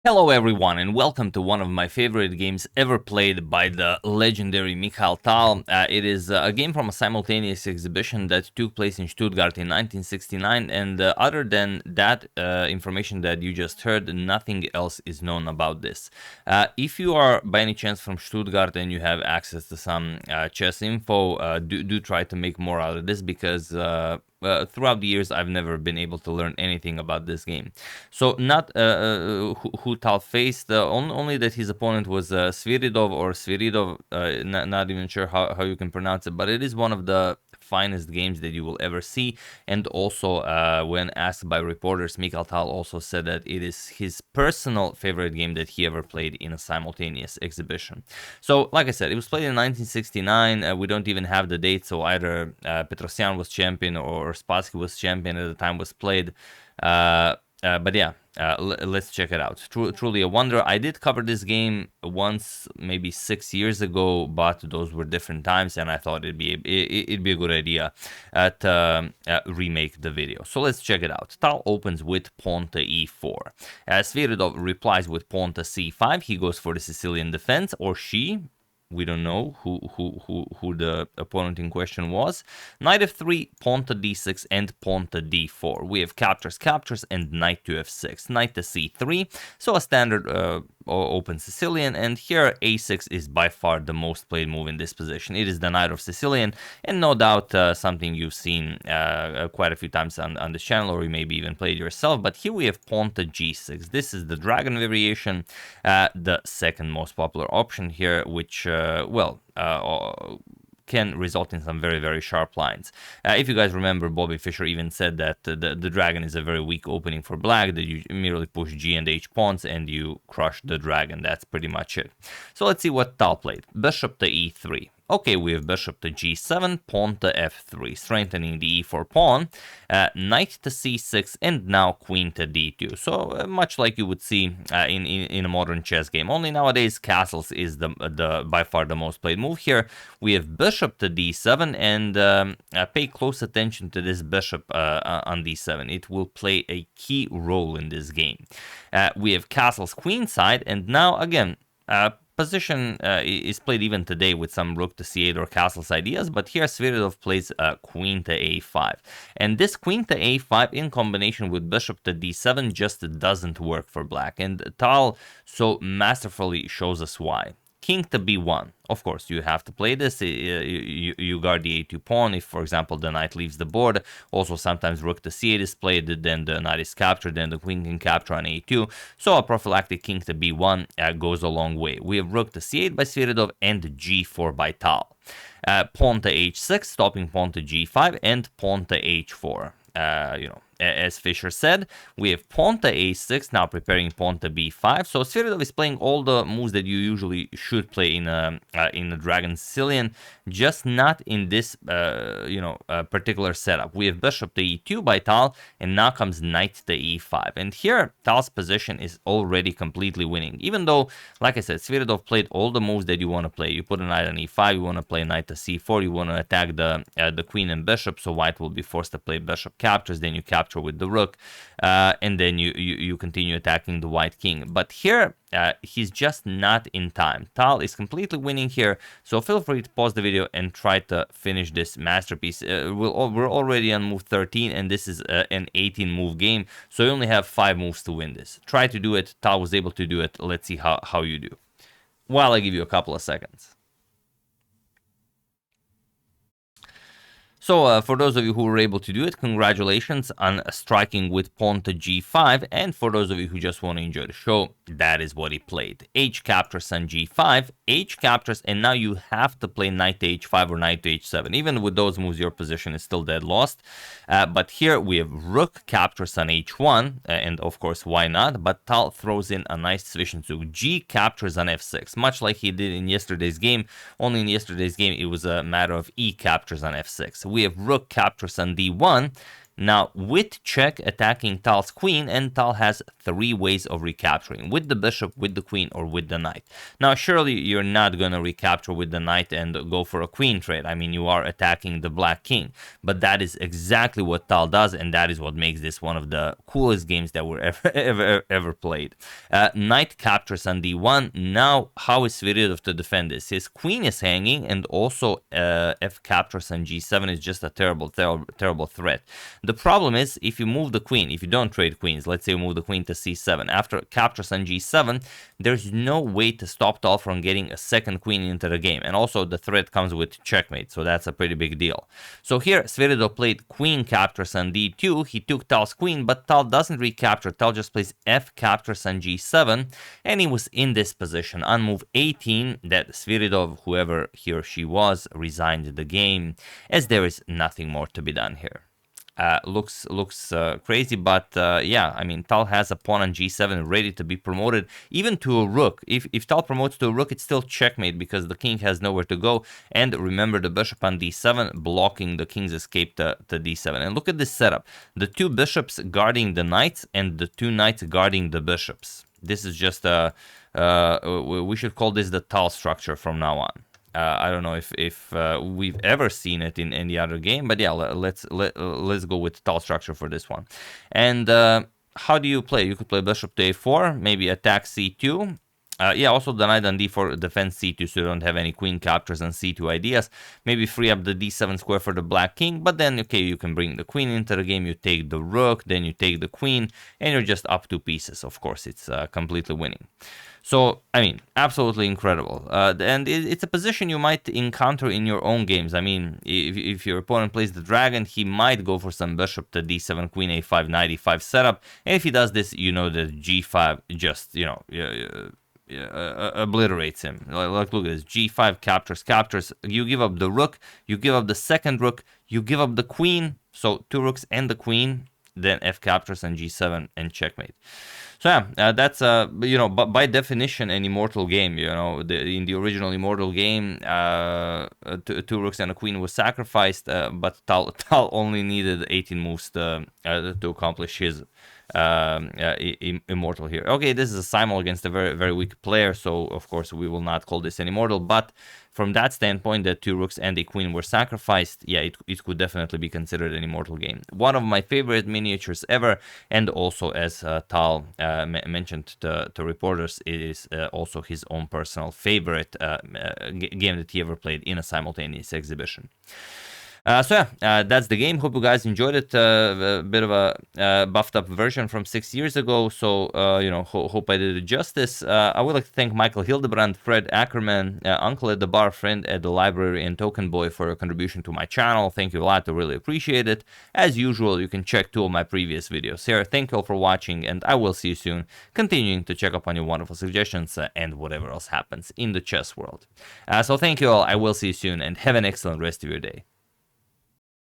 Hello everyone and welcome to one of my favorite games ever played by the legendary Mikhail Tal. It is a game from a simultaneous exhibition that took place in Stuttgart in 1969, and other than that information that you just heard, nothing else is known about this. If you are by any chance from Stuttgart and you have access to some chess info, do try to make more out of this, because throughout the years, I've never been able to learn anything about this game. So, not who Tal faced, only that his opponent was Sviridov or Sviridov, not even sure how you can pronounce it, but it is one of the finest games that you will ever see. And also, when asked by reporters, Mikhail Tal also said that it is his personal favorite game that he ever played in a simultaneous exhibition. So, like I said, it was played in 1969. We don't even have the date, so either Petrosyan was champion or Spassky was champion at the time was played. But yeah, let's check it out. Truly a wonder. I did cover this game once, maybe 6 years ago, but those were different times, and I thought it'd be a good idea to remake the video. So let's check it out. Tal opens with pawn to e4. Sviridov replies with pawn to c5. He goes for the Sicilian defense, or she. We don't know who the opponent in question was. Knight f3, pawn to d6, and pawn to d4. We have captures, and knight to f6. Knight to c3, so a standard open Sicilian, and here a6 is by far the most played move in this position. It is the knight of Sicilian, and no doubt something you've seen quite a few times on this channel, or you maybe even played yourself. But here we have pawn to g6. This is the dragon variation, the second most popular option here, which can result in some very, very sharp lines. If you guys remember, Bobby Fischer even said that the dragon is a very weak opening for black, that you merely push g and h pawns and you crush the dragon. That's pretty much it. So let's see what Tal played. Bishop to e3. Okay, we have bishop to g7, pawn to f3, strengthening the e4 pawn, knight to c6, and now queen to d2. So much like you would see in a modern chess game. Only nowadays castles is the by far the most played move here. We have bishop to d7, and pay close attention to this bishop on d7. It will play a key role in this game. We have castles queenside, and now again. Position is played even today with some rook to c8 or castles ideas, but here Sviridov plays queen to a5. And this queen to a5 in combination with bishop to d7 just doesn't work for black, and Tal so masterfully shows us why. King to b1. Of course, you have to play this. You guard the a2 pawn if, for example, the knight leaves the board. Also, sometimes rook to c8 is played, then the knight is captured, then the queen can capture on a2. So a prophylactic king to b1 goes a long way. We have rook to c8 by Sviridov and g4 by Tal. Pawn to h6, stopping pawn to g5, and pawn to h4. As Fischer said, we have pawn to a6, now preparing pawn to b5. So Sviridov is playing all the moves that you usually should play in a Dragon Sicilian, just not in this particular setup. We have bishop to e2 by Tal, and now comes knight to e5. And here, Tal's position is already completely winning. Even though, like I said, Sviridov played all the moves that you want to play. You put a knight on e5, you want to play knight to c4, you want to attack the queen and bishop, so white will be forced to play bishop captures, then you capture with the rook, and then you continue attacking the white king. But here, he's just not in time. Tal is completely winning here, so feel free to pause the video and try to finish this masterpiece. We're already on move 13, and this is an 18-move game, so you only have 5 moves to win this. Try to do it. Tal was able to do it. Let's see how you do. While I give you a couple of seconds. So for those of you who were able to do it, congratulations on striking with pawn to g5, and for those of you who just want to enjoy the show, that is what he played. H captures on g5, H captures, and now you have to play knight to h5 or knight to h7. Even with those moves, your position is still dead lost. But here we have rook captures on h1, and of course, why not? But Tal throws in a nice Zwischenzug. G captures on f6, much like he did in yesterday's game. Only in yesterday's game, it was a matter of E captures on f6. We have rook captures on d1. Now, with check attacking Tal's queen, and Tal has 3 ways of recapturing: with the bishop, with the queen, or with the knight. Now, surely you're not going to recapture with the knight and go for a queen trade. I mean, you are attacking the black king, but that is exactly what Tal does, and that is what makes this one of the coolest games that were ever played. Knight captures on d1. Now, how is Sviridov to defend this? His queen is hanging, and also f captures on g7 is just a terrible threat. The problem is, if you move the queen, if you don't trade queens, let's say you move the queen to c7, after captures on g7, there's no way to stop Tal from getting a second queen into the game, and also the threat comes with checkmate, so that's a pretty big deal. So here, Sviridov played queen captures on d2, he took Tal's queen, but Tal doesn't recapture, Tal just plays f captures on g7, and he was in this position. On move 18, that Sviridov, whoever he or she was, resigned the game, as there is nothing more to be done here. Looks crazy, but yeah, I mean, Tal has a pawn on g7 ready to be promoted, even to a rook. If Tal promotes to a rook, it's still checkmate because the king has nowhere to go. And remember, the bishop on d7 blocking the king's escape to d7. And look at this setup: the 2 bishops guarding the knights and the 2 knights guarding the bishops. This is just we should call this the Tal structure from now on. I don't know if we've ever seen it in any other game, but yeah, let's go with Tal structure for this one. And how do you play? You could play bishop to a4, maybe attack c2. Yeah, also the knight on d4 defends c2, so you don't have any queen captures on c2 ideas. Maybe free up the d7 square for the black king, but then, okay, you can bring the queen into the game, you take the rook, then you take the queen, and you're just up 2 pieces. Of course, it's completely winning. So, I mean, absolutely incredible. And it's a position you might encounter in your own games. I mean, if your opponent plays the dragon, he might go for some bishop to d7, queen a5, knight e5 setup. And if he does this, you know that g5 just, obliterates him. Like, look at this: g5 captures. You give up the rook, you give up the second rook, you give up the queen. So 2 rooks and the queen. Then f captures on g7 and checkmate. So yeah, that's but by definition an immortal game. In the original immortal game, 2 rooks and a queen was sacrificed, but Tal only needed 18 moves to accomplish his immortal here. Okay, this is a simul against a very, very weak player, so of course we will not call this an immortal, but from that standpoint, that 2 rooks and a queen were sacrificed, yeah, it could definitely be considered an immortal game. One of my favorite miniatures ever, and also, as Tal mentioned to reporters, it is also his own personal favorite game that he ever played in a simultaneous exhibition. So yeah, that's the game. Hope you guys enjoyed it. A bit of a buffed up version from 6 years ago. So hope I did it justice. I would like to thank Michael Hildebrand, Fred Ackerman, Uncle at the Bar, Friend at the Library, and Token Boy for your contribution to my channel. Thank you a lot. I really appreciate it. As usual, you can check 2 of my previous videos here. Thank you all for watching, and I will see you soon, continuing to check up on your wonderful suggestions and whatever else happens in the chess world. So thank you all. I will see you soon, and have an excellent rest of your day.